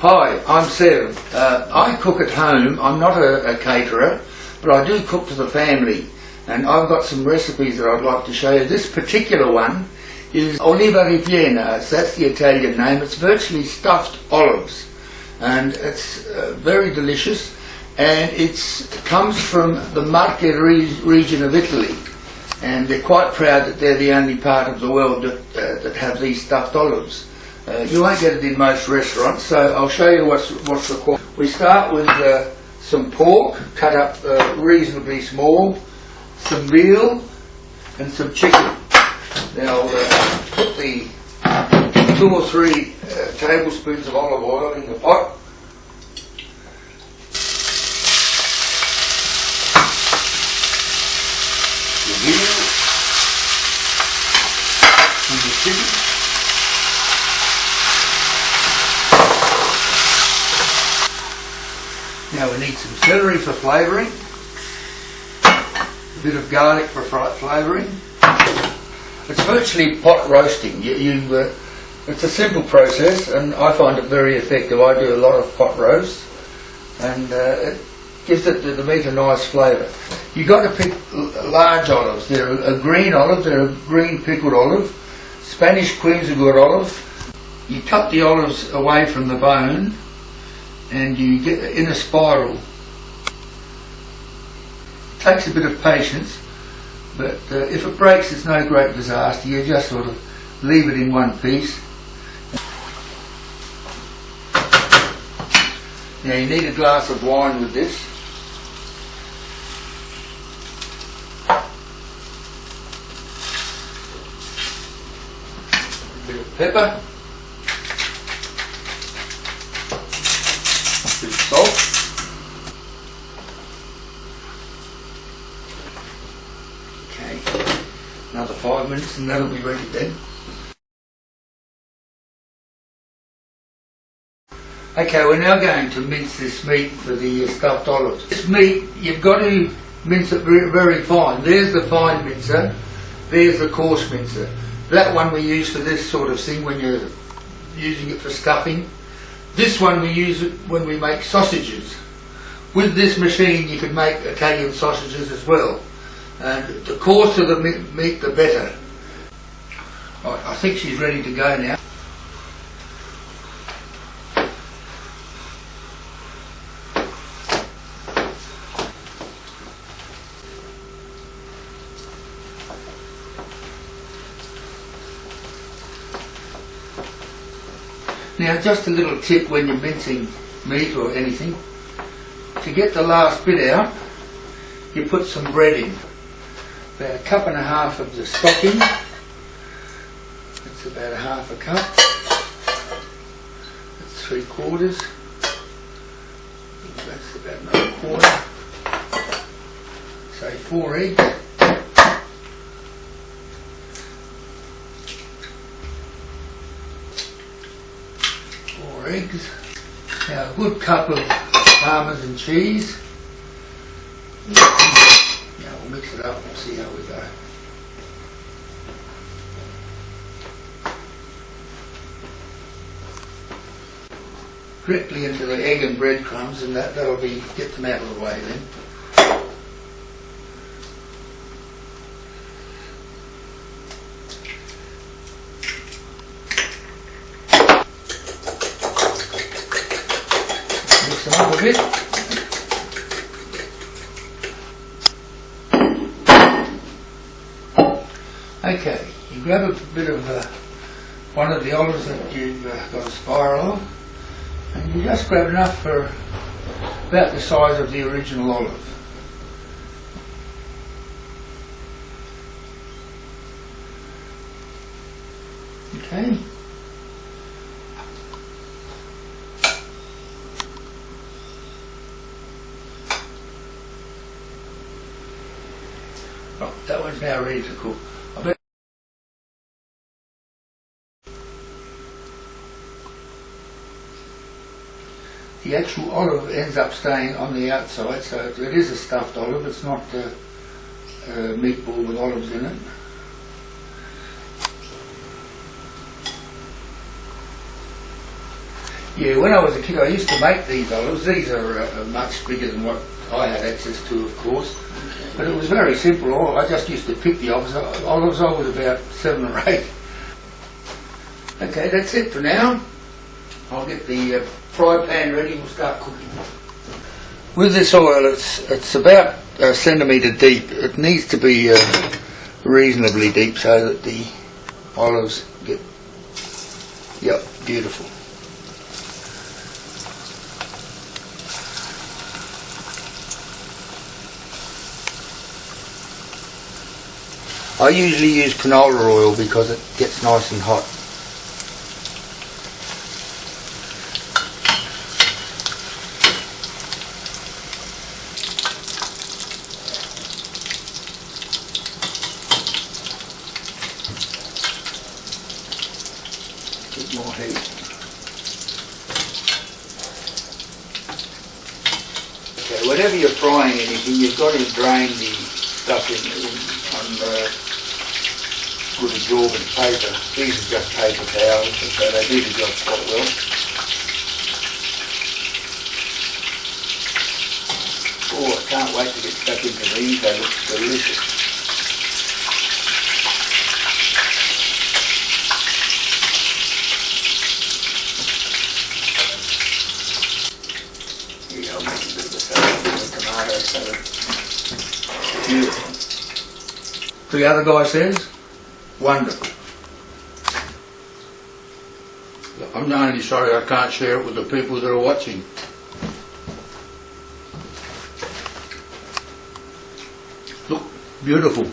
Hi, I'm Sev. I cook at home. I'm not a caterer, but I do cook for the family, and I've got some recipes that I'd like to show you. This particular one is Oliva Ripiena, so that's the Italian name. It's virtually stuffed olives, and it's very delicious, and it comes from the Marche region of Italy, and they're quite proud that they're the only part of the world that have these stuffed olives. You won't get it in most restaurants, so I'll show you what's required. We start with some pork, cut up reasonably small, some veal and some chicken. Now put the 2 or 3 tablespoons of olive oil in the pot. The veal and the chicken. Now we need some celery for flavouring, a bit of garlic for flavouring. It's virtually pot roasting. It's a simple process, and I find it very effective. I do a lot of pot roasts, and it gives the meat a nice flavour. You've got to pick large olives. They're a green olive, they're a green pickled olive. Spanish Queen's a good olive. You cut the olives away from the bone, and you get in a spiral. It takes a bit of patience, but if it breaks, it's no great disaster. You just sort of leave it in one piece. Now you need a glass of wine with this. A bit of pepper. Salt. Okay, another 5 minutes and that'll be ready then. Okay, we're now going to mince this meat for the stuffed olives. This meat, you've got to mince it very, very fine. There's the fine mincer, there's the coarse mincer. That one we use for this sort of thing when you're using it for stuffing. This one we use it when we make sausages. With this machine you can make Italian sausages as well. And the coarser the meat, the better. Right, I think she's ready to go now. Now just a little tip when you're mincing meat or anything, to get the last bit out, you put some bread in. About 1.5 cups of the stock in. That's about 1/2 cup. That's 3/4. That's about 1/4. Say 4 eggs. Eggs. Now a good cup of Parmesan cheese. Now we'll mix it up and see how we go. Directly into the egg and breadcrumbs, and that'll get them out of the way then. Mix them up a bit. Okay, you grab a bit of one of the olives that you've got a spiral of, and you just grab enough for about the size of the original olive. Okay. Right, that one's now ready to cook. The actual olive ends up staying on the outside, so it is a stuffed olive, it's not a meatball with olives in it. Yeah, when I was a kid I used to make these olives. These are much bigger than what I had access to, of course. But it was very simple. I just used to pick the olives. I was about 7 or 8. Okay, that's it for now. I'll get the fry pan ready and we'll start cooking. With this oil, it's about a centimetre deep. It needs to be reasonably deep so that the olives get, yep, beautiful. I usually use canola oil because it gets nice and hot. Bit more heat. Okay, whenever you're frying anything, you've got to drain the stuff on good absorbent paper. These are just paper towels, so they do the job quite well. Oh, I can't wait to get stuck into these. They look delicious. Yeah, I'll make a bit of a salad with the tomato salad. Beautiful. The other guy says, wonderful. I'm only sorry I can't share it with the people that are watching. Look, beautiful.